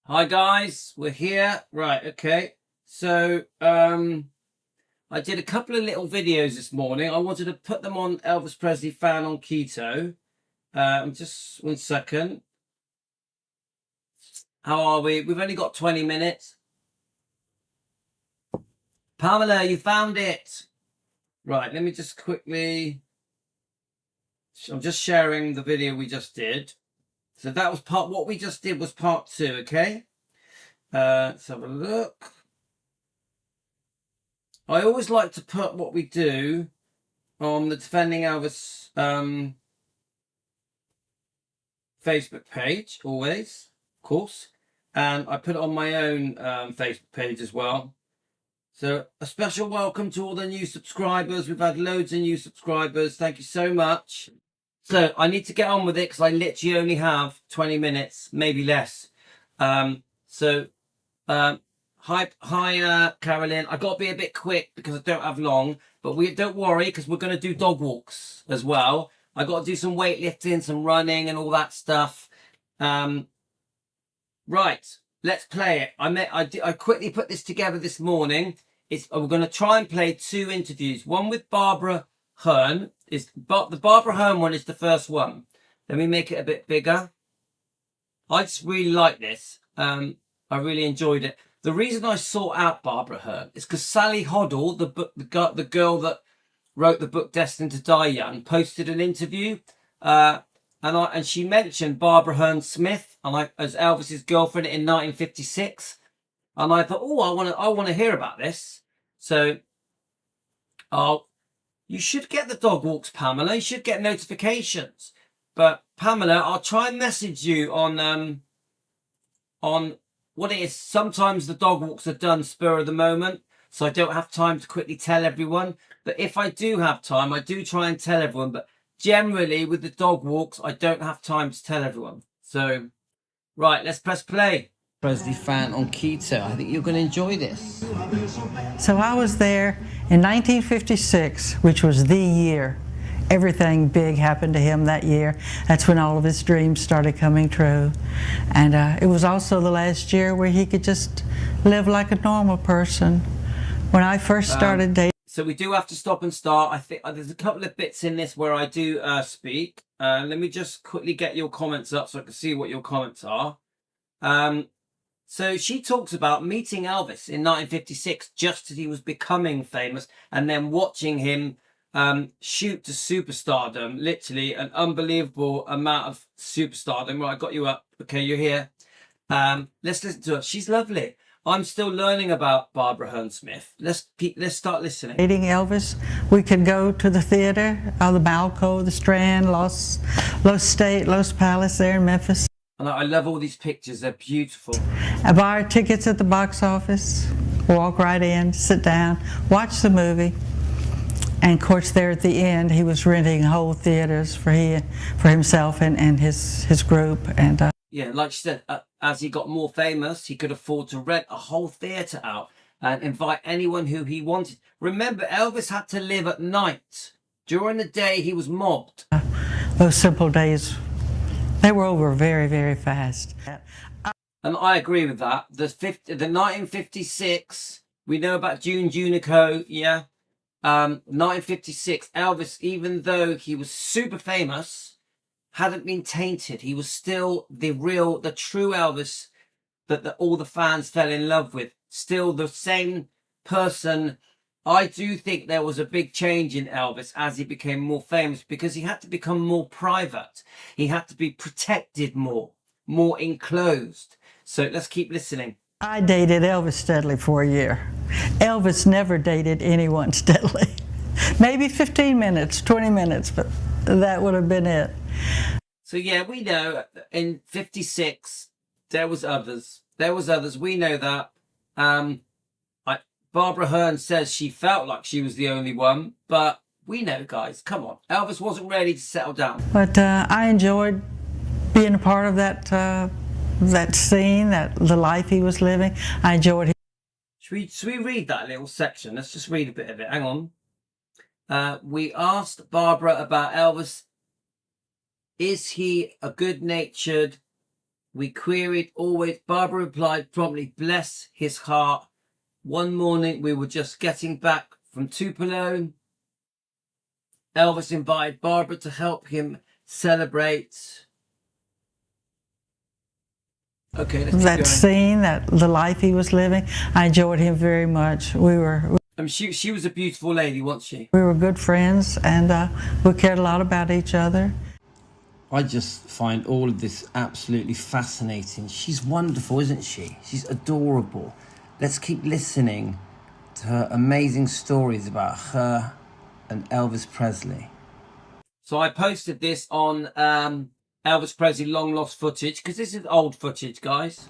Hi guys, we're here. Right, okay. So I did a couple of little videos this morning. I wanted to put them on Elvis Presley Fan on Keto. Just 1 second. How are we? We've only got 20 minutes. Pamela, you found it. Right, let me just quickly. I'm just sharing the video we just did. So that was what we just did was part 2, okay? Let's have a look. I always like to put what we do on the Defending Elvis Facebook page, always, of course. And I put it on my own Facebook page as well. So a special welcome to all the new subscribers. We've had loads of new subscribers. Thank you so much. So I need to get on with it because I literally only have 20 minutes, maybe less. Hi, Carolyn. I got to be a bit quick because I don't have long, but don't worry because we're going to do dog walks as well. I got to do some weightlifting, some running, and all that stuff. Right, let's play it. I quickly put this together this morning. We're going to try and play 2 interviews. One with Barbara Hearn. The Barbara Hearn one is the first one. Let me make it a bit bigger. I just really like this. I really enjoyed it. The reason I sought out Barbara Hearn is because Sally Hoddle, the girl that wrote the book Destined to Die Young, posted an interview, and she mentioned Barbara Hearn Smith, as Elvis's girlfriend in 1956, and I thought, I want to hear about this. So, you should get the dog walks, Pamela. You should get notifications. But Pamela, I'll try and message you on what it is. Sometimes the dog walks are done spur of the moment, so I don't have time to quickly tell everyone. But if I do have time, I do try and tell everyone. But generally, with the dog walks, I don't have time to tell everyone. So, right, let's press play. Presley Fan on Keto. I think you're going to enjoy this. So I was there in 1956, which was the year. Everything big happened to him that year. That's when all of his dreams started coming true. And it was also the last year where he could just live like a normal person. When I first started dating... So we do have to stop and start. I think there's a couple of bits in this where I do speak. Let me just quickly get your comments up so I can see what your comments are. So she talks about meeting Elvis in 1956 just as he was becoming famous and then watching him shoot to superstardom, literally an unbelievable amount of superstardom. Right, I got you up. Okay, you're here. Let's listen to her. She's lovely. I'm still learning about Barbara Hearn Smith. Let's start listening. Dating Elvis, we could go to the theater, the Malco, the Strand, Los Palace there in Memphis. And I love all these pictures. They're beautiful. I buy our tickets at the box office, walk right in, sit down, watch the movie. And of course, there at the end, he was renting whole theaters for himself and his group. And yeah, like she said, as he got more famous, he could afford to rent a whole theater out and invite anyone who he wanted. Remember, Elvis had to live at night. During the day, he was mobbed. Those simple days, they were over very, very fast. And I agree with that. The 1956, we know about June Junico, yeah. 1956, Elvis, even though he was super famous, hadn't been tainted. He was still the true Elvis that all the fans fell in love with. Still the same person. I do think there was a big change in Elvis as he became more famous because he had to become more private. He had to be protected more enclosed. So let's keep listening. I dated Elvis steadily for a year. Elvis never dated anyone steadily. Maybe 15 minutes, 20 minutes, but that would have been it. So yeah, we know in 56, there was others. We know that. Barbara Hearn says she felt like she was the only one, but we know, guys, come on. Elvis wasn't ready to settle down. But I enjoyed being a part of that scene, the life he was living. I enjoyed it. Should we read that little section? Let's just read a bit of it. Hang on. We asked Barbara about Elvis. Is he a good-natured We queried always. Barbara replied promptly, bless his heart. One morning we were just getting back from Tupelo. Elvis invited Barbara to help him celebrate. Okay, let's keep That going. scene, that the life he was living, I enjoyed him very much. We were She was a beautiful lady, wasn't she? we were good friends, and we cared a lot about each other. I just find all of this absolutely fascinating. She's wonderful, isn't she? She's adorable. Let's keep listening to her amazing stories about her and Elvis Presley. So I posted this on Elvis Presley long lost footage, because this is old footage, guys.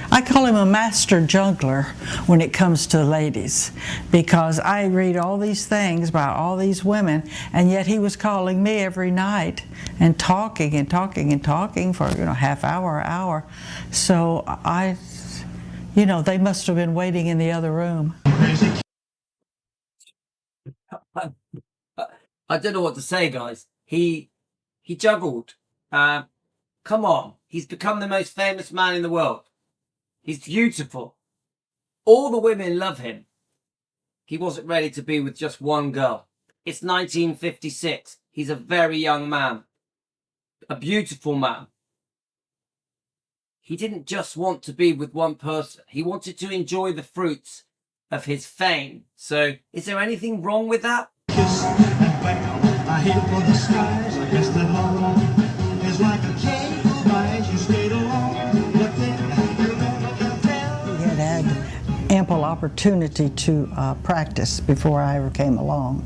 I call him a master juggler when it comes to ladies, because I read all these things about all these women, and yet he was calling me every night and talking and talking and talking for half hour. So they must have been waiting in the other room. I don't know what to say, guys. He juggled. Come on, he's become the most famous man in the world. He's beautiful. All the women love him. He wasn't ready to be with just one girl. It's 1956. He's a very young man. A beautiful man. He didn't just want to be with one person. He wanted to enjoy the fruits of his fame. So, is there anything wrong with that? Kiss and bam, I hit for the skies. I guess that love is like a cake who binds you straight along. But then you never can tell. He had ample opportunity to practice before I ever came along.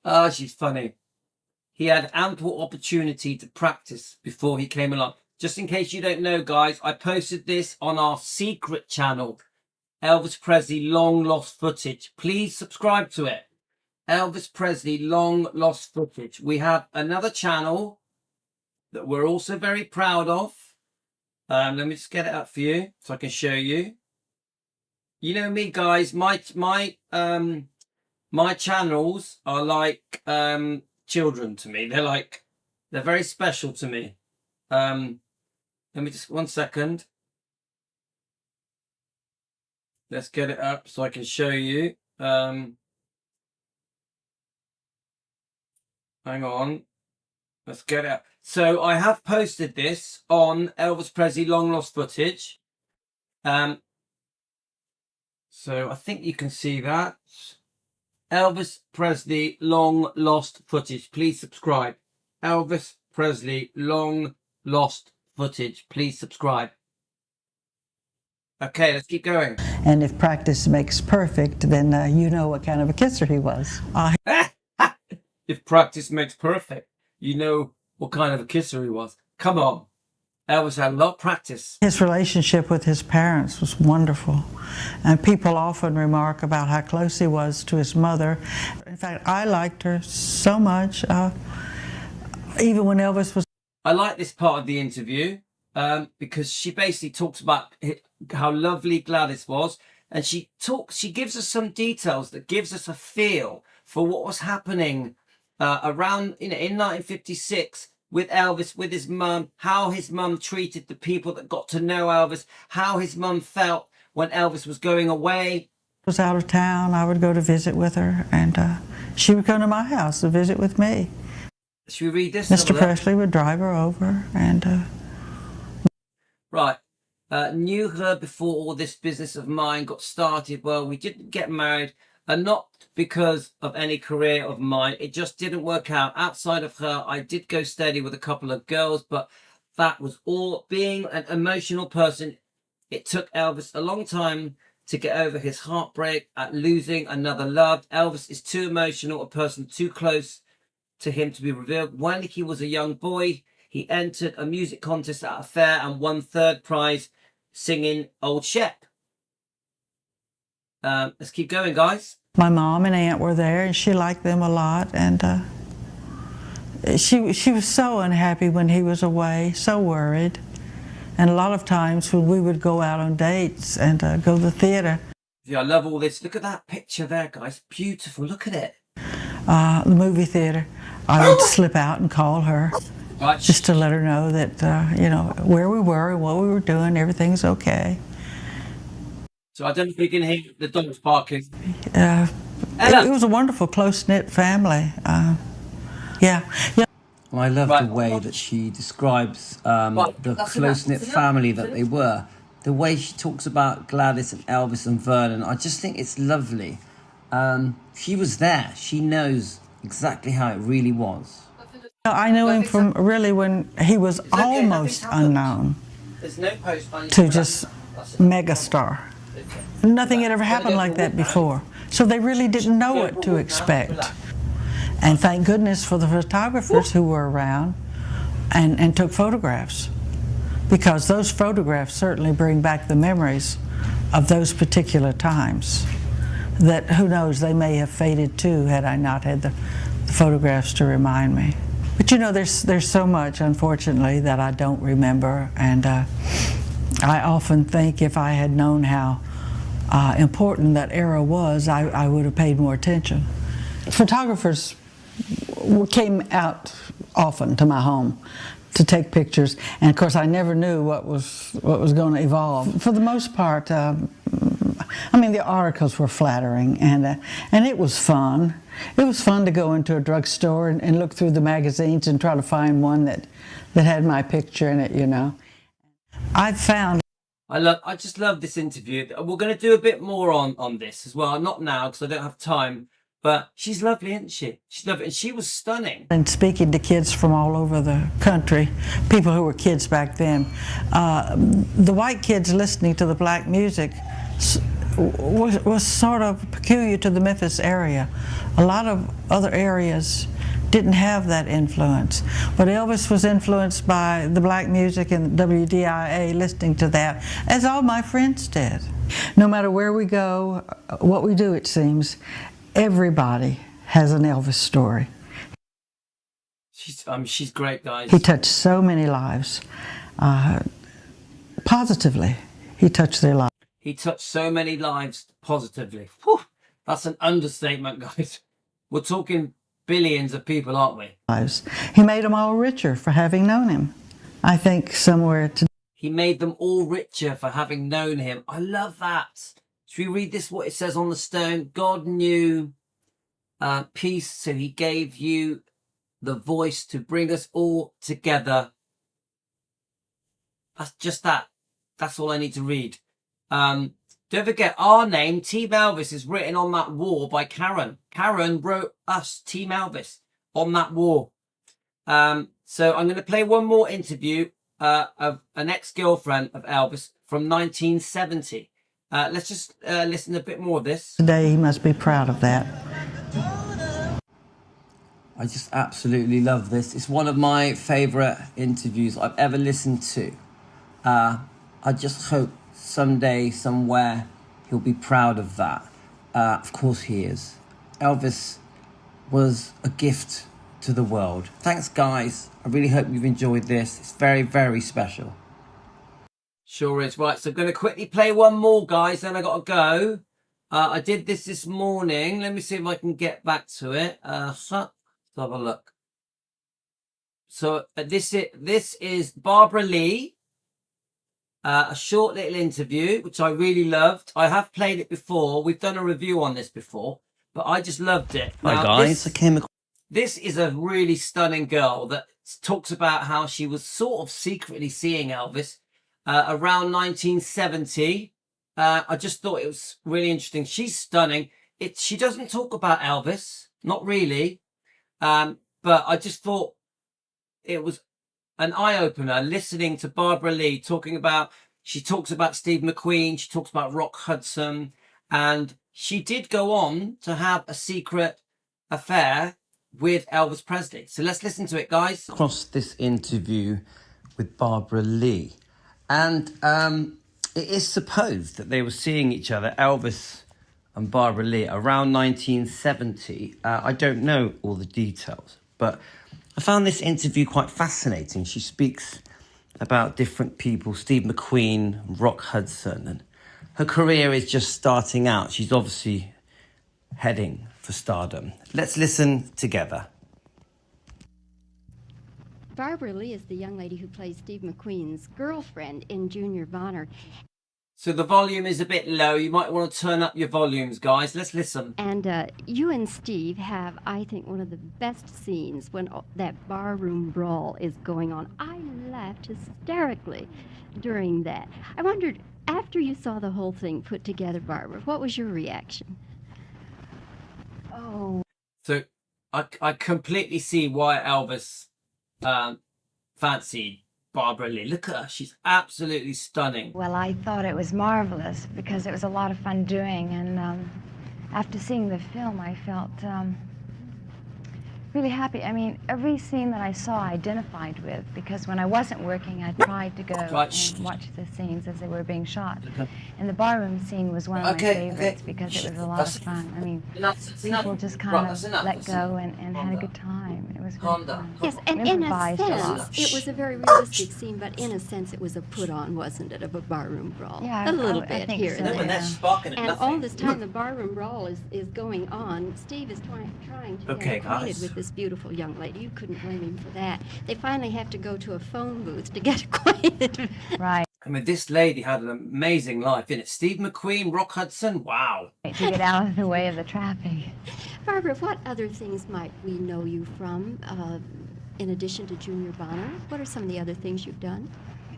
Oh, she's funny. He had ample opportunity to practice before he came along. Just in case you don't know, guys, I posted this on our secret channel, Elvis Presley long lost footage. Please subscribe to it. Elvis Presley long lost footage. We have another channel that we're also very proud of. Let me just get it up for you so I can show you. You know me, guys. My channels are like children to me. They're very special to me. Let me just 1 second. Let's get it up so I can show you. Hang on. Let's get it up. So I have posted this on Elvis Presley long lost footage. So I think you can see that. Elvis Presley long lost footage. Please subscribe. Elvis Presley long lost footage. Please subscribe. Okay, let's keep going. And if practice makes perfect, then you know what kind of a kisser he was. If practice makes perfect, you know what kind of a kisser he was. Come on. Elvis had a lot of practice. His relationship with his parents was wonderful. And people often remark about how close he was to his mother. In fact, I liked her so much. Even when Elvis was... I like this part of the interview because she basically talks about how lovely Gladys was. And she gives us some details that gives us a feel for what was happening around, in 1956 with Elvis, with his mum, how his mum treated the people that got to know Elvis, how his mum felt when Elvis was going away. Was out of town, I would go to visit with her, and she would come to my house to visit with me. Should we read this? Mr. Presley would drive her over, and... Right. Knew her before all this business of mine got started. Well, we didn't get married, and not because of any career of mine. It just didn't work out. Outside of her, I did go steady with a couple of girls, but that was all. Being an emotional person, it took Elvis a long time to get over his heartbreak at losing another love. Elvis is too emotional, a person too close to him to be revealed. When he was a young boy, he entered a music contest at a fair and won third prize singing Old Shep. Let's keep going, guys. My mom and aunt were there, and she liked them a lot, and she was so unhappy when he was away, so worried. And a lot of times when we would go out on dates and go to the theater. Yeah, I love all this. Look at that picture there, guys. Beautiful. Look at it. The movie theater. I would slip out and call her Right. just to let her know that, you know, where we were and what we were doing, everything's okay. So I don't know if you can hear the dogs barking. It Ella. was a wonderful, close-knit family. Yeah. Well, I love Right. the way that she describes Right, the that's close-knit enough. family that they were. The way she talks about Gladys and Elvis and Vernon, I just think it's lovely. She was there. She knows exactly how it really was. I knew him from really when he was okay, almost nothing's happened. unknown There's no post on to just megastar. Nothing had ever happened like that before. So they really didn't know what to expect. And thank goodness for the photographers who were around and took photographs, because those photographs certainly bring back the memories of those particular times that, who knows, they may have faded too had I not had the photographs to remind me. But you know, there's so much, unfortunately, that I don't remember, and I often think if I had known how important that era was, I would have paid more attention. Photographers came out often to my home to take pictures, and of course I never knew what was going to evolve. For the most part, I mean, the articles were flattering, and it was fun. It was fun to go into a drugstore and look through the magazines and try to find one that had my picture in it, you know. I found I just love this interview. We're going to do a bit more on this as well. Not now because I don't have time. But she's lovely, isn't she? She's lovely, and she was stunning. and speaking to kids from all over the country, people who were kids back then, the white kids listening to the black music was sort of peculiar to the Memphis area. A lot of other areas didn't have that influence. But Elvis was influenced by the black music and WDIA, listening to that, as all my friends did. No matter where we go, what we do, it seems, everybody has an Elvis story. She's great, guys. He touched so many lives. Positively, he touched their lives. He touched so many lives positively. Whew, that's an understatement, guys. We're talking billions of people, aren't we? He made them all richer for having known him. I think somewhere today. He made them all richer for having known him. I love that. Should we read this, what it says on the stone? God knew peace, so he gave you the voice to bring us all together. That's just that. That's all I need to read. Don't forget, our name, Team Elvis, is written on that wall by Karen. Karen wrote us, Team Elvis, on that wall. So I'm going to play one more interview of an ex-girlfriend of Elvis from 1970. Let's just listen to a bit more of this. Today he must be proud of that. I just absolutely love this. It's one of my favourite interviews I've ever listened to. I just hope someday, somewhere, he'll be proud of that. Of course he is. Elvis was a gift to the world. Thanks, guys. I really hope you've enjoyed this. It's very, very special. Sure is. Right, so I'm going to quickly play one more, guys, then I got to go. I did this morning. Let me see if I can get back to it. Let's have a look. So this is Barbara Leigh. A short little interview, which I really loved. I have played it before. We've done a review on this before, but I just loved it. Hi, guys. This is a really stunning girl that talks about how she was sort of secretly seeing Elvis around 1970. I just thought it was really interesting. She's stunning. She doesn't talk about Elvis, not really, but I just thought it was an eye-opener listening to Barbara Leigh she talks about Steve McQueen, she talks about Rock Hudson, and she did go on to have a secret affair with Elvis Presley. So let's listen to it, guys. Across this interview with Barbara Leigh, and it is supposed that they were seeing each other, Elvis and Barbara Leigh, around 1970. I don't know all the details, but I found this interview quite fascinating. She speaks about different people, Steve McQueen, Rock Hudson, and her career is just starting out. She's obviously heading for stardom. Let's listen together. Barbara Leigh is the young lady who plays Steve McQueen's girlfriend in Junior Bonner. So the volume is a bit low. You might want to turn up your volumes, guys. Let's listen. And you and Steve have, I think, one of the best scenes when that barroom brawl is going on. I laughed hysterically during that. I wondered, after you saw the whole thing put together, Barbara, what was your reaction? Oh, So I completely see why Elvis fancied Barbara Leigh. Look at her. She's absolutely stunning. Well, I thought it was marvelous because it was a lot of fun doing, and after seeing the film, I felt really happy. I mean, every scene that I saw I identified with, because when I wasn't working, I tried to go and watch the scenes as they were being shot. And the barroom scene was one of my favorites because it was a lot of fun. I mean, people just kind of let go and had a good time. It was really fun. Yes, and in a Improvised a sense, lot. it was a very realistic scene, but in a sense, it was a put-on, wasn't it, of a barroom brawl? Yeah, a little I bit think here so, and No, and there. that's sparking at And nothing. all this time, the barroom brawl is going on. Steve is trying to Okay, get acquainted guys. with this beautiful young lady. You couldn't blame him for that. They finally have to go to a phone booth to get acquainted. Right, I mean, this lady had an amazing life, innit? Steve McQueen, Rock Hudson, wow. to get out of the way of the traffic. Barbara, what other things might we know you from, in addition to Junior Bonner? What are some of the other things you've done?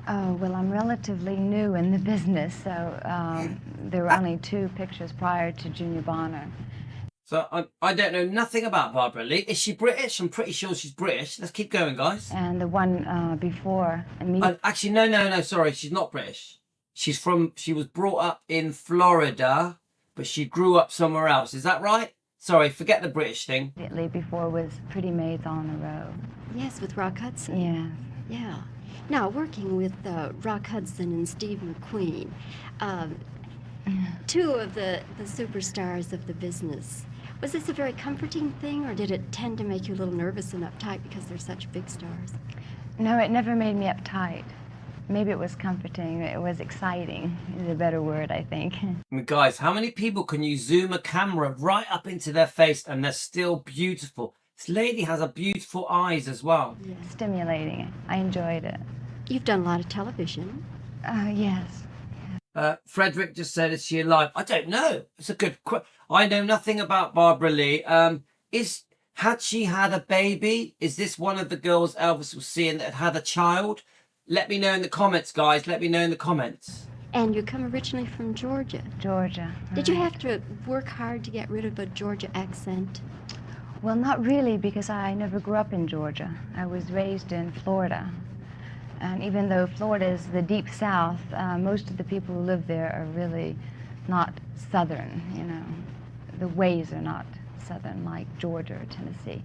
Oh, well, I'm relatively new in the business, so there were only 2 pictures prior to Junior Bonner. So I don't know nothing about Barbara Leigh. Is she British? I'm pretty sure she's British. Let's keep going, guys. And the one before, immediately. Actually, no, sorry. She's not British. She was brought up in Florida, but she grew up somewhere else. Is that right? Sorry, forget the British thing. Immediately before was Pretty Maids on the Road. Yes, with Rock Hudson. Yeah. Yeah. Now, working with Rock Hudson and Steve McQueen, 2 of the superstars of the business, was this a very comforting thing, or did it tend to make you a little nervous and uptight because they're such big stars? No, it never made me uptight. Maybe it was comforting. It was exciting is a better word, I think. I mean, guys, how many people can you zoom a camera right up into their face and they're still beautiful? This lady has a beautiful eyes as well. Stimulating. I enjoyed it. You've done a lot of television. Yes. Frederick just said, is she alive? I don't know. It's a good question. I know nothing about Barbara Leigh. Had she had a baby? Is this one of the girls Elvis was seeing that had a child? Let me know in the comments, guys. Let me know in the comments. And you come originally from Georgia. Georgia. Did you have to work hard to get rid of a Georgia accent? Well, not really, because I never grew up in Georgia. I was raised in Florida. And even though Florida is the deep south, most of the people who live there are really not southern, you know. The ways are not southern like Georgia or Tennessee.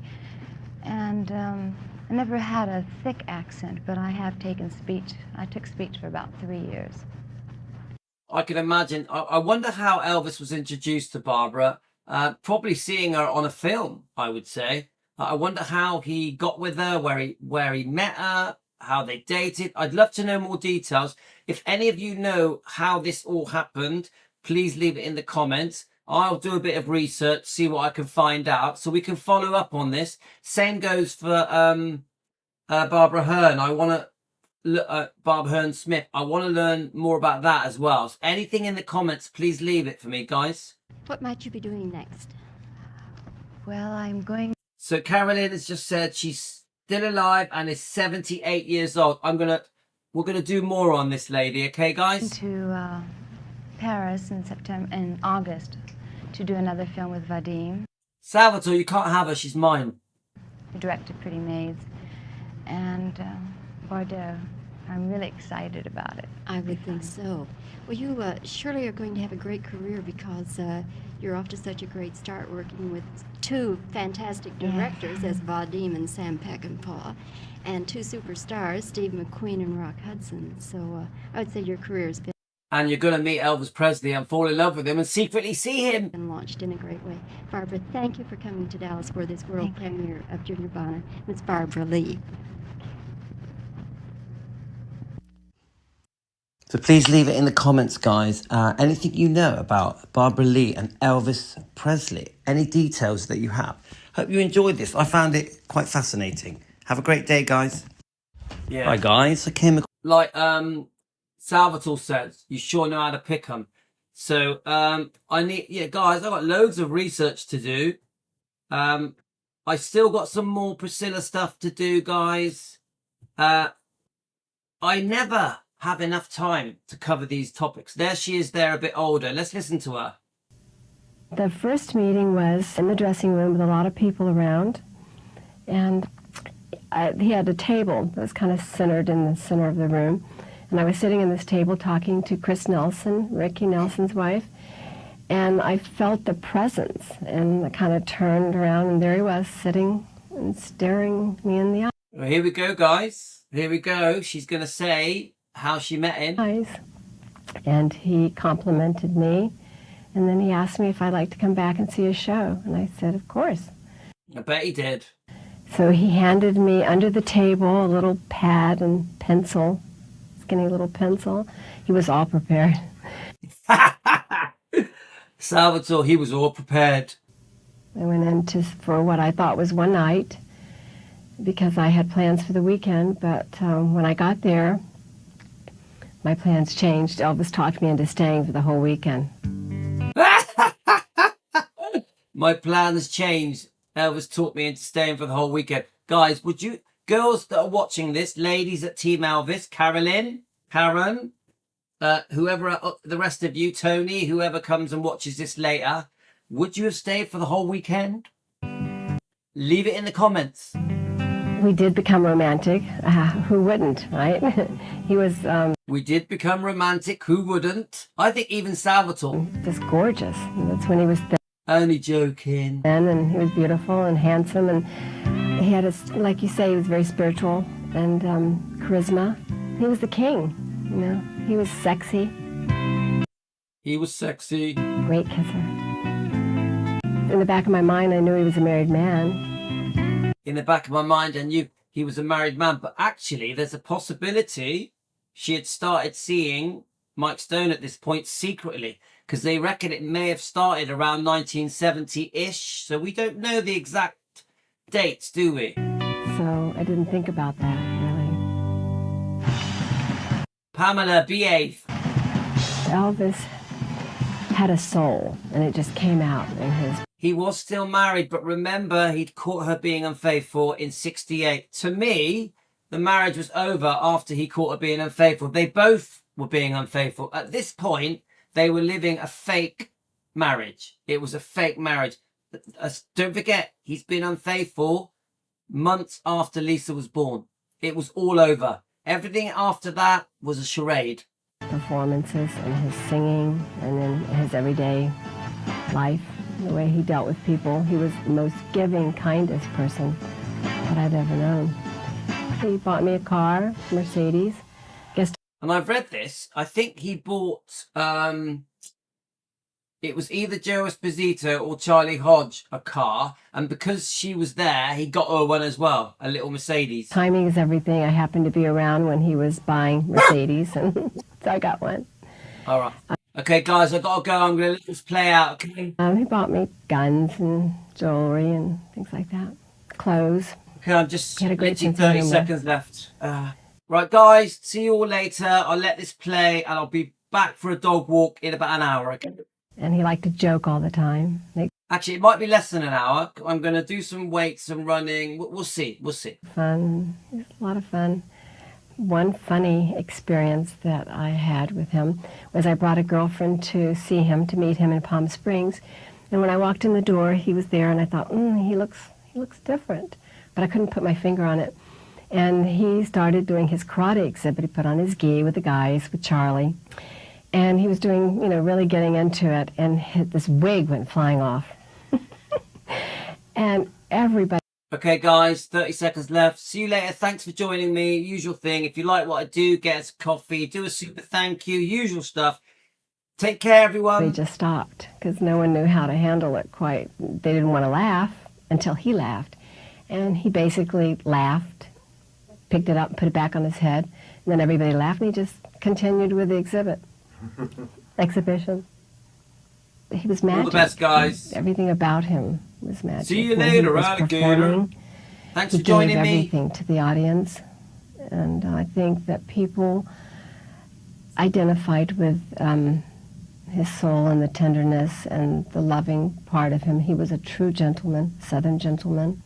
And I never had a thick accent, but I have taken speech. I took speech for about 3 years. I can imagine. I wonder how Elvis was introduced to Barbara. Probably seeing her on a film, I would say. I wonder how he got with her, where he met her, how they dated. I'd love to know more details. If any of you know how this all happened, please leave it in the comments. I'll do a bit of research, see what I can find out, so we can follow up on this. Same goes for Barbara Hearn. I want to Barbara Hearn Smith. I want to learn more about that as well. So anything in the comments, please leave it for me, guys. What might you be doing next? Well, I'm going So Carolyn has just said she's still alive and is 78 years old. We're gonna do more on this lady, okay, guys? to Paris in August to do another film with Vadim, Salvatore, you can't have her. She's mine. who directed Pretty Maids, and Bordeaux. I'm really excited about it. I would think so. Well, you surely are going to have a great career because you're off to such a great start working with 2 fantastic directors as Vadim and Sam Peckinpah, and 2 superstars, Steve McQueen and Rock Hudson. So I would say your career has And you're gonna meet Elvis Presley and fall in love with him and secretly see him. been launched in a great way. Barbara, thank you for coming to Dallas for this world premiere of Junior Bonner. It's Barbara Leigh. So please leave it in the comments, guys. Anything you know about Barbara Leigh and Elvis Presley. Any details that you have. Hope you enjoyed this. I found it quite fascinating. Have a great day, guys. Yeah. Hi guys, I came across. Like Salvatore says, you sure know how to pick them. So I need, yeah, guys, I've got loads of research to do. I still got some more Priscilla stuff to do, guys. I never have enough time to cover these topics. There she is there, a bit older. Let's listen to her. The first meeting was in the dressing room with a lot of people around, and he had a table that was kind of centered in the center of the room, and I was sitting in this table talking to Chris Nelson, Ricky Nelson's wife, and I felt the presence, and I kind of turned around, and there he was sitting and staring me in the Well, here we go, guys. Here we go. She's going to say how she met him. eyes, and he complimented me, and then he asked me if I'd like to come back and see his show, and I said, of course. I bet he did. So he handed me under the table a little pad and pencil, skinny little pencil. He was all prepared. Salvatore, he was all prepared. I went in for what I thought was one night because I had plans for the weekend, but when I got there, my plans changed. Elvis talked me into staying for the whole weekend. My plans changed. Elvis talked me into staying for the whole weekend. Guys, would you, girls that are watching this, ladies at Team Elvis, Carolyn, Karen, whoever, the rest of you, Tony, whoever comes and watches this later, would you have stayed for the whole weekend? Leave it in the comments. We did become romantic. Who wouldn't, right? He was We did become romantic. Who wouldn't? I think even Salvatore. just gorgeous. That's when he was Only joking. thin, and he was beautiful and handsome, and he had like you say, he was very spiritual and charisma. He was the king, you know. He was sexy, He was sexy. great kisser. In the back of my mind, I knew he was a married man. In the back of my mind, I knew he was a married man, but actually there's a possibility she had started seeing Mike Stone at this point secretly, because they reckon it may have started around 1970-ish, so we don't know the exact dates, do we? So I didn't think about that, really. Pamela, behave. Elvis had a soul, and it just came out in his... He was still married, but remember, he'd caught her being unfaithful in 68. To me, the marriage was over after he caught her being unfaithful. They both were being unfaithful. At this point, they were living a fake marriage. It was a fake marriage. Don't forget, he's been unfaithful months after Lisa was born. It was all over. Everything after that was a charade. performances and his singing and in his everyday life, the way he dealt with people. He was the most giving, kindest person that I've ever known. He bought me a car, Mercedes. And I've read this. I think he bought, it was either Joe Esposito or Charlie Hodge a car. And because she was there, he got her one as well, a little Mercedes. Timing is everything. I happened to be around when he was buying Mercedes, and so I got one. All right. Okay, guys, I've got to go. I'm going to let this play out, okay? He bought me guns and jewelry and things like that. Clothes. Okay, I'm just He had a great literally sense of 30 humor. seconds left. Right, guys, see you all later. I'll let this play, and I'll be back for a dog walk in about an hour, okay? And he liked to joke all the time. Actually, it might be less than an hour. I'm going to do some weights and running. We'll see. We'll see. Fun. It was a lot of fun. One funny experience that I had with him was I brought a girlfriend to see him, to meet him in Palm Springs. And when I walked in the door, he was there, and I thought, he looks different. But I couldn't put my finger on it. And he started doing his karate exhibit. He put on his gi with the guys, with Charlie. And he was doing, really getting into it. And this wig went flying off. And everybody... Okay, guys, 30 seconds left. See you later. Thanks for joining me. Usual thing. If you like what I do, get us a coffee. Do a super thank you. Usual stuff. Take care, everyone. They just stopped because no one knew how to handle it quite. They didn't want to laugh until he laughed. And he basically laughed, picked it up and put it back on his head. And then everybody laughed, and he just continued with the exhibition. He was magic. All the best, guys. Everything about him was magic. See you When he later, was alligator. performing, Thanks he for joining gave me. everything to the audience. And I think that people identified with his soul and the tenderness and the loving part of him. He was a true gentleman, Southern gentleman.